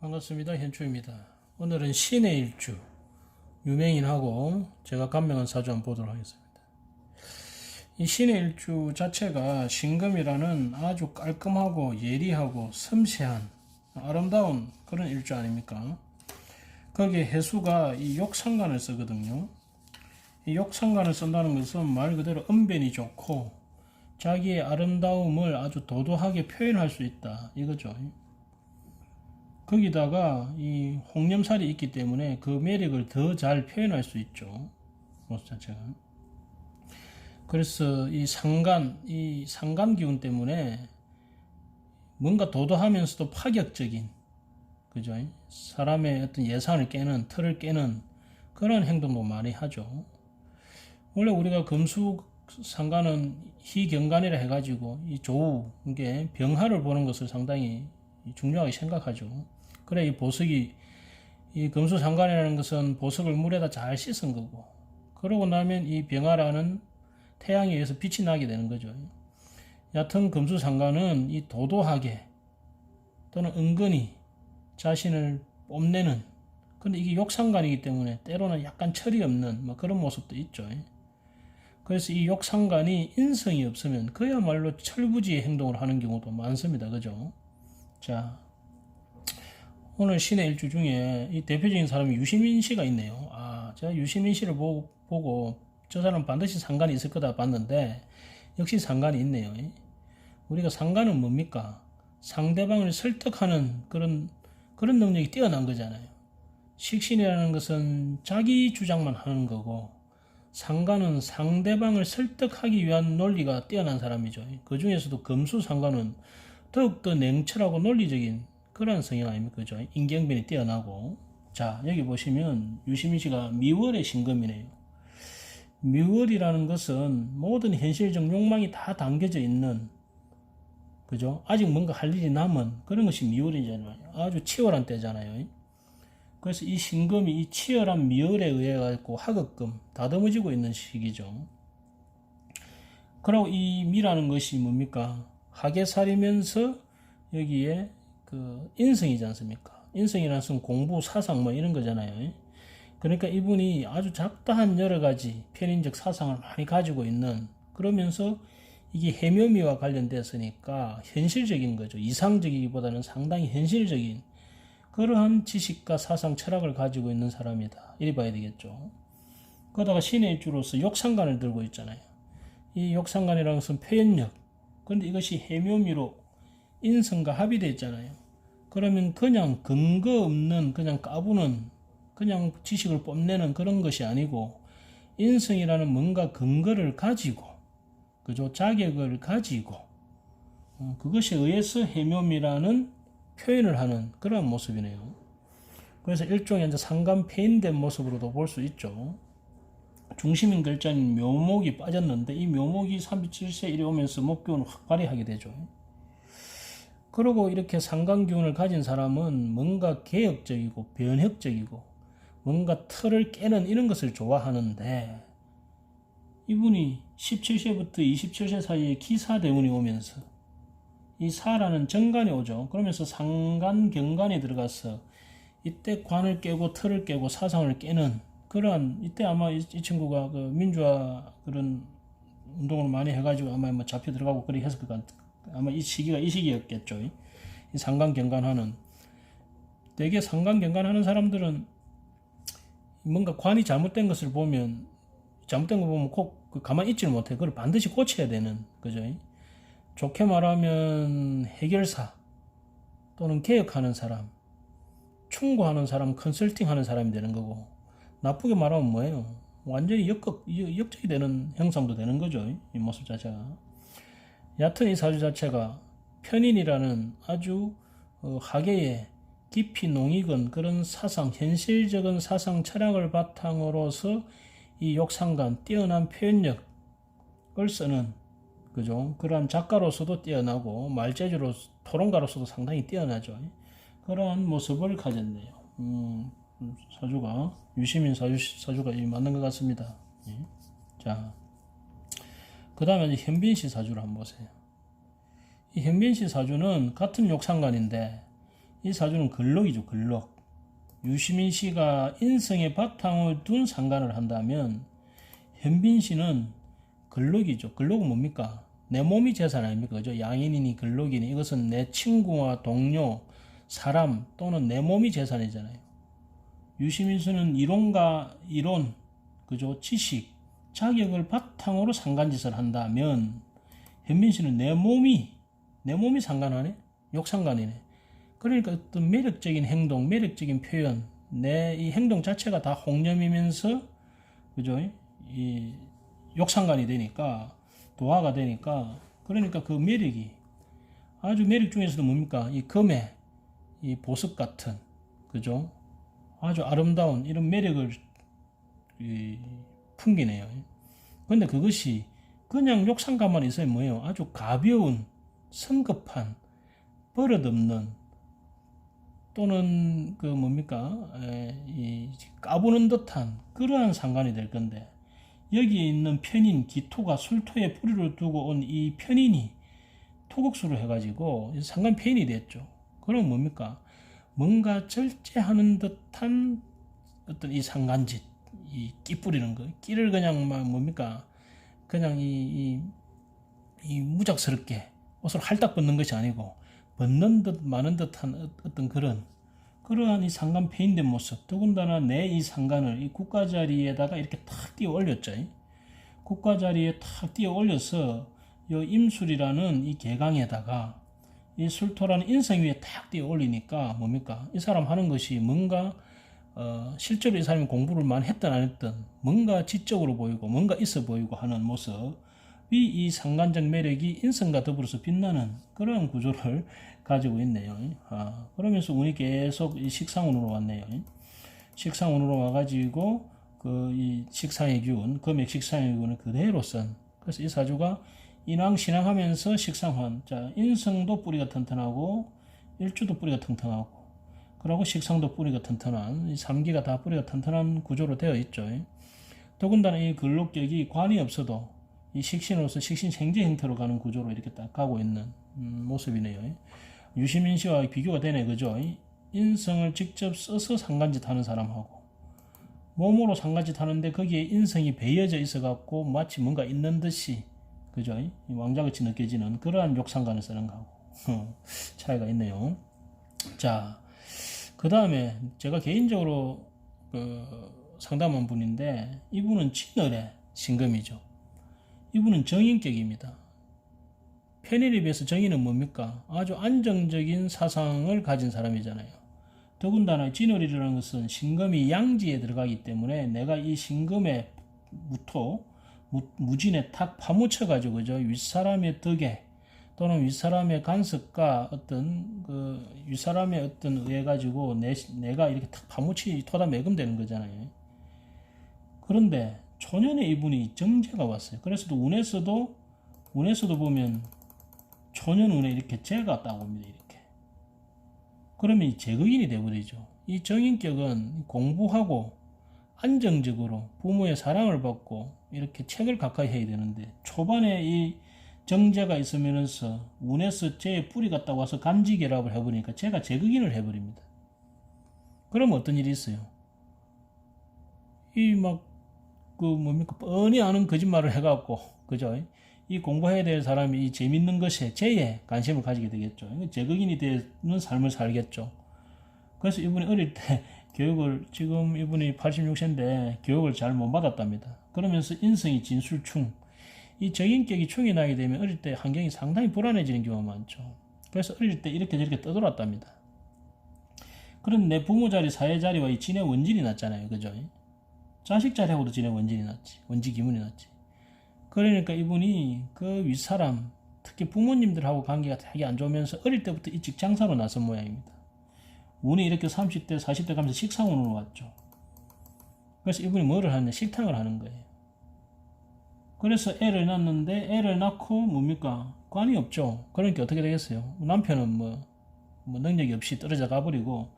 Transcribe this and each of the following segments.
반갑습니다. 현초입니다. 오늘은 신의 일주 유명인하고 제가 감명한 사주 한번 보도록 하겠습니다. 이 신의 일주 자체가 신금이라는 아주 깔끔하고 예리하고 섬세한 아름다운 그런 일주 아닙니까? 거기에 해수가 이 욕상관을 쓰거든요. 이 욕상관을 쓴다는 것은 말 그대로 언변이 좋고 자기의 아름다움을 아주 도도하게 표현할 수 있다 이거죠. 거기다가 이 홍념살이 있기 때문에 그 매력을 더 잘 표현할 수 있죠. 모습 자체가. 그래서 이 상간 기운 때문에 뭔가 도도하면서도 파격적인, 그죠? 사람의 어떤 예산을 깨는, 틀을 깨는 그런 행동도 많이 하죠. 원래 우리가 금수 상간은 희경간이라 해가지고 이 조우, 이게 병화를 보는 것을 상당히 중요하게 생각하죠. 그래, 이 보석이, 이 금수상관이라는 것은 보석을 물에다 잘 씻은 거고, 그러고 나면 이 병화라는 태양에 의해서 빛이 나게 되는 거죠. 얕은 금수상관은 이 도도하게 또는 은근히 자신을 뽐내는, 근데 이게 욕상관이기 때문에 때로는 약간 철이 없는 뭐 그런 모습도 있죠. 그래서 이 욕상관이 인성이 없으면 그야말로 철부지의 행동을 하는 경우도 많습니다. 그죠? 자, 오늘 신의 일주 중에 이 대표적인 사람이 유시민 씨가 있네요. 제가 유시민 씨를 보고 저 사람 반드시 상관이 있을 거다 봤는데 역시 상관이 있네요. 우리가 상관은 뭡니까? 상대방을 설득하는 그런 능력이 뛰어난 거잖아요. 식신이라는 것은 자기 주장만 하는 거고 상관은 상대방을 설득하기 위한 논리가 뛰어난 사람이죠. 그 중에서도 금수상관은 더욱더 냉철하고 논리적인 그런 성향 아닙니까? 그죠? 인경변이 뛰어나고. 자, 여기 보시면 유시민 씨가 미월의 신금이네요. 미월이라는 것은 모든 현실적 욕망이 다 담겨져 있는, 그죠? 아직 뭔가 할 일이 남은 그런 것이 미월이잖아요. 아주 치열한 때잖아요. 그래서 이 신금이 이 치열한 미월에 의해 가지고 하급금 다듬어지고 있는 시기죠. 그리고 이 미라는 것이 뭡니까? 하계살이면서 여기에 그 인성이지 않습니까? 인성이라는 것은 공부, 사상 뭐 이런 거잖아요. 그러니까 이분이 아주 잡다한 여러 가지 편인적 사상을 많이 가지고 있는, 그러면서 이게 해묘미와 관련됐으니까 현실적인 거죠. 이상적이기보다는 상당히 현실적인 그러한 지식과 사상, 철학을 가지고 있는 사람이다. 이리 봐야 되겠죠. 그러다가 신의 일주로서 욕상관을 들고 있잖아요. 이 욕상관이라는 것은 표현력. 그런데 이것이 해묘미로 인성과 합의되어 있잖아요. 그러면 그냥 근거 없는, 그냥 까부는, 그냥 지식을 뽐내는 그런 것이 아니고 인성이라는 뭔가 근거를 가지고, 그죠? 자격을 가지고 그것에 의해서 해묘미라는 표현을 하는 그런 모습이네요. 그래서 일종의 이제 상간 폐인된 모습으로도 볼 수 있죠. 중심인 글자인 묘목이 빠졌는데 이 묘목이 37세 이리 오면서 목기운을 확 발휘하게 되죠. 그리고 이렇게 상간기운을 가진 사람은 뭔가 개혁적이고 변혁적이고 뭔가 틀을 깨는 이런 것을 좋아하는데 이분이 17세부터 27세 사이에 기사대운이 오면서 이 사라는 정관이 오죠. 그러면서 상간, 경관이 들어가서 이때 관을 깨고 틀을 깨고 사상을 깨는 그러한, 이때 아마 이 친구가 그 민주화 그런 운동을 많이 해가지고 아마 뭐 잡혀 들어가고 그렇게 했을 것 같아요. 아마 이 시기가 이 시기였겠죠. 이 상간 경관하는, 되게 상간 경관하는 사람들은 뭔가 관이 잘못된 것을 보면, 잘못된 거 보면 꼭 가만히 있지를 못해. 그걸 반드시 고쳐야 되는, 그죠? 좋게 말하면 해결사 또는 개혁하는 사람, 충고하는 사람, 컨설팅하는 사람이 되는 거고, 나쁘게 말하면 뭐예요? 완전히 역적이 되는 형상도 되는 거죠. 이 모습 자체가. 얕은 이 사주 자체가 편인이라는 아주 하계에 깊이 농익은 그런 사상, 현실적인 사상 철학을 바탕으로서 이 욕상간 뛰어난 표현력을 쓰는, 그죠? 그러한 작가로서도 뛰어나고 말재주로 토론가로서도 상당히 뛰어나죠. 그러한 모습을 가졌네요. 사주가 유시민 사주가 맞는 것 같습니다. 예. 자, 그 다음에 현빈씨 사주를 한번 보세요. 이 현빈씨 사주는 같은 욕상관인데 이 사주는 근록이죠, 근록. 유시민 씨가 인성의 바탕을 둔 상관을 한다면 현빈 씨는 근록이죠. 근록은 뭡니까? 내 몸이 재산 아닙니까? 그죠? 양인이니 근록이니 이것은 내 친구와 동료, 사람 또는 내 몸이 재산이잖아요. 유시민 씨는 이론과 이론, 그죠? 지식, 자격을 바탕으로 상간짓을 한다면 현빈 씨는 내 몸이 상관하네? 욕상관이네. 그러니까 어떤 매력적인 행동, 매력적인 표현, 내 이 행동 자체가 다 홍념이면서, 그죠? 이 욕상관이 되니까, 도화가 되니까, 그러니까 그 매력이, 아주 매력 중에서도 뭡니까? 이 금의, 이 보석 같은, 그죠? 아주 아름다운 이런 매력을 풍기네요. 근데 그것이 그냥 욕상관만 있으면 뭐예요? 아주 가벼운, 성급한, 버릇없는, 또는 그 뭡니까 이 까부는 듯한 그러한 상관이 될 건데, 여기에 있는 편인 기토가 술토에 뿌리를 두고 온 이 편인이 토국수를 해가지고 상관 편인이 됐죠. 그럼 뭡니까 뭔가 절제하는 듯한 어떤 이 상간짓, 이 끼 뿌리는 거, 끼를 그냥 막 뭡니까 그냥 이 무작스럽게 옷을 할딱 벗는 것이 아니고 벗는 듯 마는 듯한 어떤 그러한 이 상간 패인된 모습. 더군다나 내 이 상간을 이 국가 자리에다가 이렇게 탁 띄어 올렸죠. 국가 자리에 탁 띄어 올려서 이 임술이라는 이 계강에다가 이 술토라는 인성 위에 탁 띄어 올리니까 뭡니까 이 사람 하는 것이 뭔가 실제로 이 사람이 공부를 많이 했든 안 했든 뭔가 지적으로 보이고 뭔가 있어 보이고 하는 모습, 이 상관적 매력이 인성과 더불어서 빛나는 그런 구조를 가지고 있네요. 그러면서 운이 계속 이 식상운으로 왔네요. 식상운으로 와가지고 이 식상의 기운, 금액 식상의 기운을 그대로 쓴. 그래서 이 사주가 인왕 신왕하면서 식상환. 자, 인성도 뿌리가 튼튼하고 일주도 뿌리가 튼튼하고, 그리고 식상도 뿌리가 튼튼한, 이 3기가 다 뿌리가 튼튼한 구조로 되어 있죠. 더군다나 이 근록격이 관이 없어도 이 식신으로서 식신 생재 형태로 가는 구조로 이렇게 딱 가고 있는 모습이네요. 유시민 씨와 비교가 되네, 그죠? 인성을 직접 써서 상간짓 하는 사람하고 몸으로 상간짓 하는데 거기에 인성이 배어져 있어갖고 마치 뭔가 있는 듯이, 그죠? 왕자같이 느껴지는 그러한 욕상관을 쓰는 거하고 차이가 있네요. 자, 그 다음에 제가 개인적으로 상담한 분인데, 이분은 진월의 신금이죠. 이분은 정인격입니다. 편인에 비해서 정인은 뭡니까? 아주 안정적인 사상을 가진 사람이잖아요. 더군다나 진월이라는 것은 신금이 양지에 들어가기 때문에 내가 이 신금의 무진에 탁 파묻혀가지고, 그죠? 윗사람의 덕에 또는 윗사람의 간섭과 어떤 윗사람의 어떤 의해 가지고 내가 이렇게 탁 파묻히 토다 매금되는 거잖아요. 그런데 초년에 이분이 정제가 왔어요. 그래서 운에서도 보면 초년 운에 이렇게 재가 딱 옵니다. 이렇게. 그러면 제극인이 되어버리죠. 이 정인격은 공부하고 안정적으로 부모의 사랑을 받고 이렇게 책을 가까이 해야 되는데, 초반에 이 정제가 있으면서 운에서 재의 뿌리가 딱 와서 간지결합을 해버리니까 제가 제극인을 해버립니다. 그러면 어떤 일이 있어요? 뻔히 아는 거짓말을 해갖고, 그죠? 이 공부해야 될 사람이 이 재밌는 것에, 재에 관심을 가지게 되겠죠. 제극인이 되는 삶을 살겠죠. 그래서 이분이 어릴 때 지금 이분이 86세인데 교육을 잘 못 받았답니다. 그러면서 인성이 진술충, 이 정인격이 충이 나게 되면 어릴 때 환경이 상당히 불안해지는 경우가 많죠. 그래서 어릴 때 이렇게 저렇게 떠돌았답니다. 그런데 내 부모 자리, 사회 자리와 이 진의 원진이 났잖아요. 그죠? 자식 자리하고도 진의 원진이 났지. 원지 기문이 났지. 그러니까 이분이 그 윗사람, 특히 부모님들하고 관계가 되게 안 좋으면서 어릴 때부터 일찍 장사로 나선 모양입니다. 운이 이렇게 30대, 40대 가면서 식상운으로 왔죠. 그래서 이분이 뭐를 하냐? 식탕을 하는 거예요. 그래서 애를 낳는데, 애를 낳고 뭡니까? 관이 없죠. 그러니까 어떻게 되겠어요? 남편은 뭐 능력이 없이 떨어져 가버리고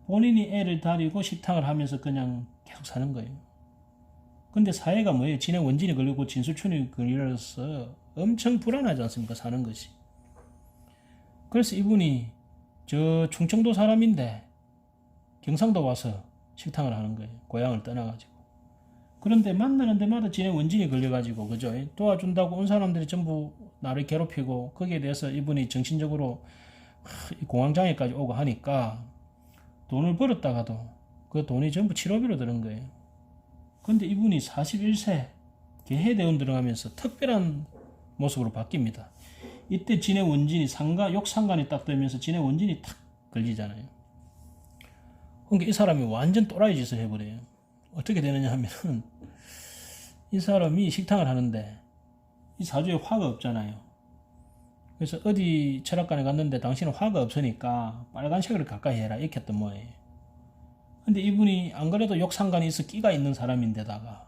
본인이 애를 다리고 식탕을 하면서 그냥 계속 사는 거예요. 근데 사회가 뭐예요? 진의 원진이 걸리고 진술춘이 걸려서 엄청 불안하지 않습니까? 사는 것이. 그래서 이분이 저 충청도 사람인데 경상도 와서 식당을 하는 거예요. 고향을 떠나가지고. 그런데 만나는 데마다 지네 원진이 걸려가지고, 그죠? 도와준다고 온 사람들이 전부 나를 괴롭히고, 거기에 대해서 이분이 정신적으로 공황장애까지 오고 하니까 돈을 벌었다가도 그 돈이 전부 치료비로 드는 거예요. 근데 이분이 41세 개해대원 들어가면서 특별한 모습으로 바뀝니다. 이때 진해 원진이 욕상관이 딱 되면서 진해 원진이 탁 걸리잖아요. 그러니까 이 사람이 완전 또라이 짓을 해버려요. 어떻게 되느냐 하면은 이 사람이 식당을 하는데 이 사주에 화가 없잖아요. 그래서 어디 철학관에 갔는데 당신은 화가 없으니까 빨간색을 가까이 해라 이렇게 했던 모양이에요. 근데 이분이 안 그래도 욕상관이 있어 끼가 있는 사람인데다가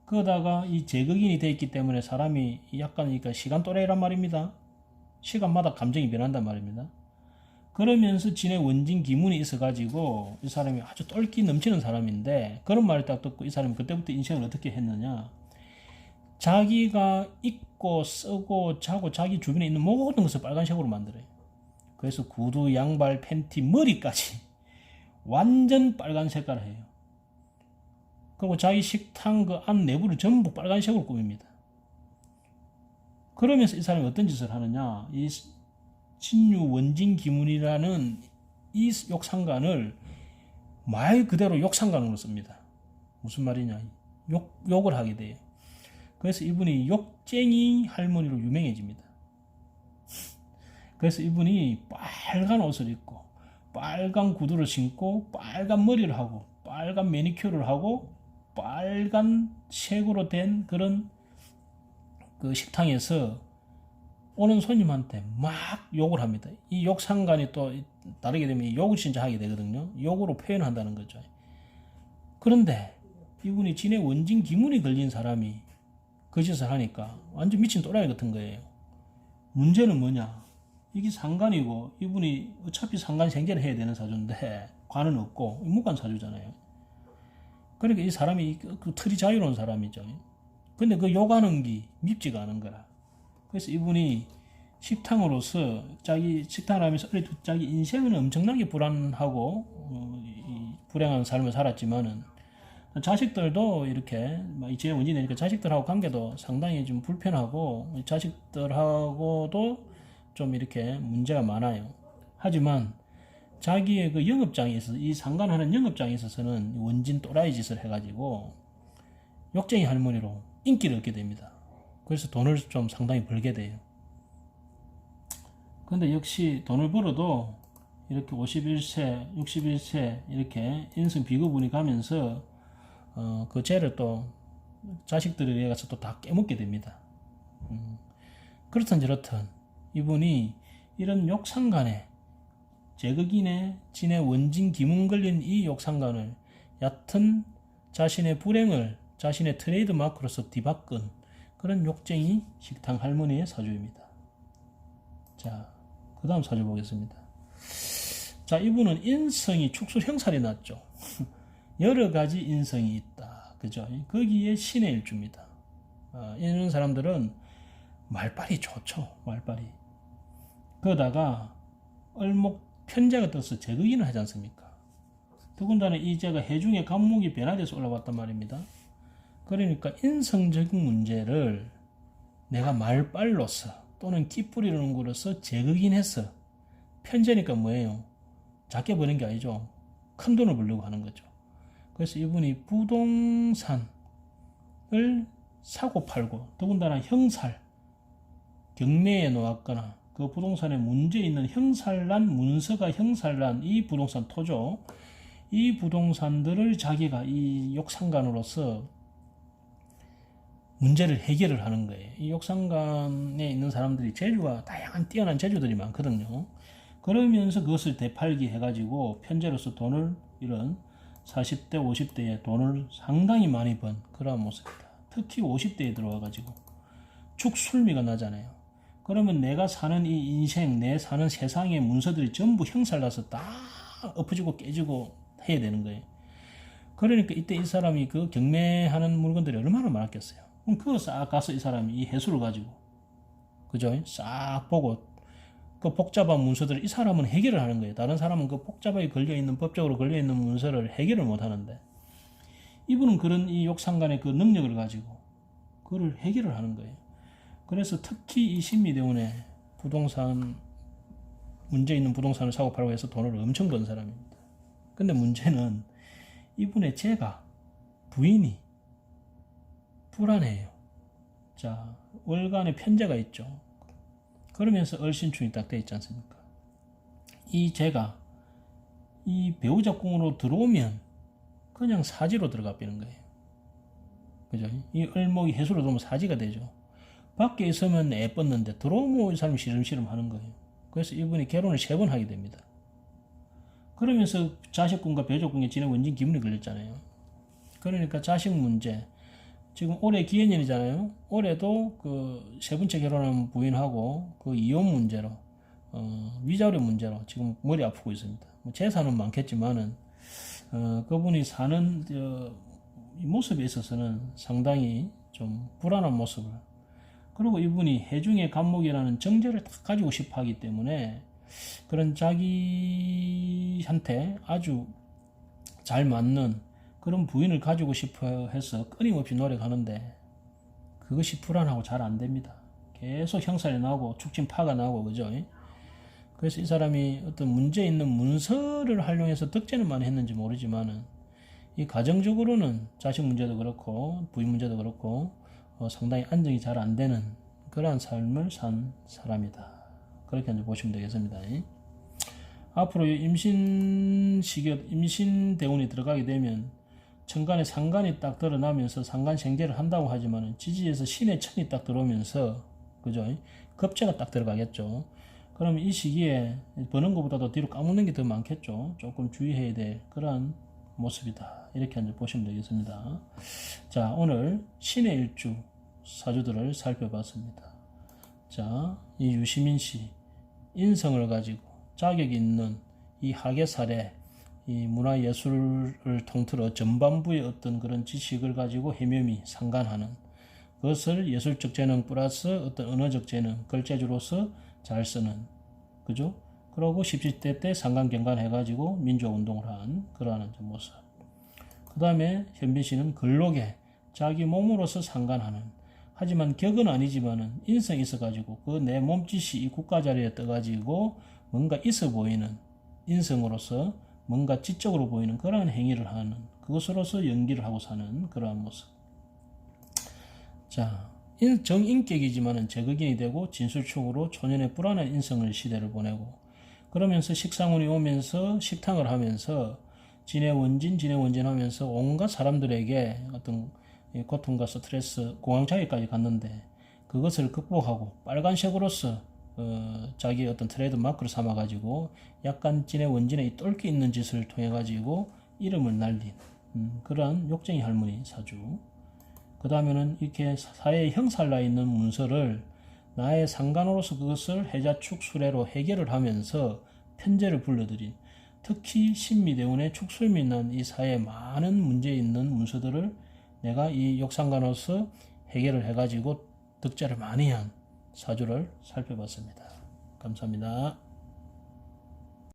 그러다가 이 제극인이 돼 있기 때문에 사람이 약간 그러니까 시간 또래란 말입니다. 시간마다 감정이 변한단 말입니다. 그러면서 진의 원진 기문이 있어가지고 이 사람이 아주 똘끼 넘치는 사람인데 그런 말을 딱 듣고 이 사람이 그때부터 인생을 어떻게 했느냐, 자기가 입고 쓰고 자고 자기 주변에 있는 모든 것을 빨간색으로 만들어요. 그래서 구두, 양발, 팬티, 머리까지 완전 빨간 색깔을 해요. 그리고 자기 식당 그 안 내부를 전부 빨간색으로 꾸밉니다. 그러면서 이 사람이 어떤 짓을 하느냐, 이 신유 원진 기문이라는 이 욕상관을 말 그대로 욕상관으로 씁니다. 무슨 말이냐, 욕을 하게 돼요. 그래서 이분이 욕쟁이 할머니로 유명해집니다. 그래서 이분이 빨간 옷을 입고 빨간 구두를 신고 빨간 머리를 하고 빨간 매니큐어를 하고 빨간 색으로 된 그런 그 식당에서 오는 손님한테 막 욕을 합니다. 이 욕상관이 또 다르게 되면 욕을 진짜 하게 되거든요. 욕으로 표현한다는 거죠. 그런데 이분이 진의 원진 기문이 걸린 사람이 그 짓을 하니까 완전 미친 또라이 같은 거예요. 문제는 뭐냐, 이게 상관이고 이분이 어차피 상관 생계를 해야 되는 사주인데 관은 없고 무관 사주잖아요. 그러니까 이 사람이 그 틀이 자유로운 사람이죠. 근데 그 욕하는 게 밉지가 않은 거라. 그래서 이분이 식당으로서 자기 식당을 하면서 자기 인생은 엄청나게 불안하고 불행한 삶을 살았지만은 자식들도 이렇게 이제 원진이 되니까 자식들하고 관계도 상당히 좀 불편하고 자식들하고도 좀 이렇게 문제가 많아요. 하지만 자기의 그 영업장에 있어서 이 상관하는 영업장에 있어서는 원진 또라이 짓을 해가지고 욕쟁이 할머니로 인기를 얻게 됩니다. 그래서 돈을 좀 상당히 벌게 돼요. 근데 역시 돈을 벌어도 이렇게 51세, 61세 이렇게 인성 비구분이 가면서 그 죄를 또 자식들에 의해서 또 다 깨먹게 됩니다. 그렇든 저렇든 이분이 이런 욕상간에 제극인의 진의 원진 기문 걸린 이 욕상간을 얕은 자신의 불행을 자신의 트레이드 마크로서 뒤바꾼 그런 욕쟁이 식당 할머니의 사주입니다. 자, 그 다음 사주 보겠습니다. 자, 이분은 인성이 축술 형살이 났죠. 여러 가지 인성이 있다. 그죠? 거기에 신의 일주입니다. 이런 사람들은 말빨이 좋죠. 말빨이. 그러다가 얼목 편제가 떠서 제극인을 하지 않습니까? 더군다나 이 제가 해중의 간목이 변화돼서 올라왔단 말입니다. 그러니까 인성적인 문제를 내가 말빨로서 또는 끼뿌리는 거로서 제극인해서, 편제니까 뭐예요? 작게 버는 게 아니죠. 큰 돈을 벌려고 하는 거죠. 그래서 이분이 부동산을 사고 팔고 더군다나 형살, 경매에 놓았거나 그 부동산에 문제 있는 형살난, 문서가 형살난 이 부동산 토죠. 이 부동산들을 자기가 이 욕상관으로서 문제를 해결을 하는 거예요. 이 욕상관에 있는 사람들이 재주가 다양한 뛰어난 재주들이 많거든요. 그러면서 그것을 되팔기 해가지고 편제로서 돈을 이런 40대 50대에 돈을 상당히 많이 번 그런 모습이다. 특히 50대에 들어와가지고 축술미가 나잖아요. 그러면 내가 사는 이 인생, 내 사는 세상의 문서들이 전부 형살나서 다 엎어지고 깨지고 해야 되는 거예요. 그러니까 이때 이 사람이 그 경매하는 물건들이 얼마나 많았겠어요. 그럼 그거 싹 가서 이 사람이 이 해수를 가지고, 그죠? 싹 보고 그 복잡한 문서들을 이 사람은 해결을 하는 거예요. 다른 사람은 그 복잡하게 걸려있는, 법적으로 걸려있는 문서를 해결을 못 하는데, 이분은 그런 이 욕상간의 그 능력을 가지고 그걸 해결을 하는 거예요. 그래서 특히 이 신미대운에 부동산, 문제 있는 부동산을 사고 팔고 해서 돈을 엄청 번 사람입니다. 근데 문제는 이분의 제가, 부인이 불안해요. 자, 월간에 편제가 있죠. 그러면서 얼신충이 딱 돼 있지 않습니까? 이 제가 이 배우자 궁으로 들어오면 그냥 사지로 들어가 버리는 거예요. 그죠? 이 을목이 해수로 들어오면 사지가 되죠. 밖에 있으면 애뻤는데 들어오면 이 사람이 시름시름 하는 거예요. 그래서 이분이 결혼을 3번 하게 됩니다. 그러면서 자식궁과 배우자궁에 진해 원진 기문이 걸렸잖아요. 그러니까 자식 문제, 지금 올해 기해년이잖아요. 올해도 그 3번째 결혼한 부인하고 그 이혼 문제로, 위자료 문제로 지금 머리 아프고 있습니다. 뭐 재산은 많겠지만은, 그분이 사는 이 모습에 있어서는 상당히 좀 불안한 모습을, 그리고 이분이 해중의 간목이라는 정제를 다 가지고 싶어 하기 때문에 그런 자기한테 아주 잘 맞는 그런 부인을 가지고 싶어 해서 끊임없이 노력하는데 그것이 불안하고 잘 안 됩니다. 계속 형살이 나고 축진파가 나고, 그죠? 그래서 이 사람이 어떤 문제 있는 문서를 활용해서 득제는 많이 했는지 모르지만은 이 가정적으로는 자식 문제도 그렇고 부인 문제도 그렇고 상당히 안정이 잘 안 되는 그러한 삶을 산 사람이다. 그렇게 이제 보시면 되겠습니다. 앞으로 임신 대운이 들어가게 되면 천간에 상간이 딱 드러나면서 상간 생재를 한다고 하지만 지지에서 신의 천이 딱 들어오면서, 그죠? 급제가 딱 들어가겠죠. 그러면 이 시기에 버는 것보다도 뒤로 까먹는 게 더 많겠죠. 조금 주의해야 될 그러한 모습이다. 이렇게 이제 보시면 되겠습니다. 자, 오늘 신의 일주 사주들을 살펴봤습니다. 자, 이 유시민 씨 인성을 가지고 자격 있는 이 학예사례, 이 문화예술을 통틀어 전반부의 어떤 그런 지식을 가지고 해묘미 상관하는 그것을 예술적 재능 플러스 어떤 언어적 재능, 글재주로서 잘 쓰는, 그죠? 그러고 17대 때 상관경관 해가지고 민주화운동을 한 그러한 모습. 그 다음에 현빈 씨는 근록에 자기 몸으로서 상관하는, 하지만 격은 아니지만은 인성이 있어가지고 그 내 몸짓이 이 국가 자리에 떠가지고 뭔가 있어 보이는, 인성으로서 뭔가 지적으로 보이는 그러한 행위를 하는, 그것으로서 연기를 하고 사는 그러한 모습. 자, 정인격이지만은 제극인이 되고 진술충으로 초년의 불안한 인성을 시대를 보내고, 그러면서 식상운이 오면서 식탕을 하면서 진해원진 하면서 온갖 사람들에게 어떤 고통과 스트레스, 공황장애까지 갔는데 그것을 극복하고 빨간색으로서 자기의 어떤 트레이드 마크를 삼아가지고 약간 진의 원진의 이 똘끼 있는 짓을 통해가지고 이름을 날린 그러한 욕쟁이 할머니 사주. 그 다음에는 이렇게 사회에 형살나 있는 문서를 나의 상관으로서 그것을 해자축 수레로 해결을 하면서 편제를 불러들인, 특히 신미대운의 축술미 난 이 사회에 많은 문제 있는 문서들을 내가 이 욕상관으로서 해결을 해가지고 득자를 많이 한 사주를 살펴봤습니다. 감사합니다.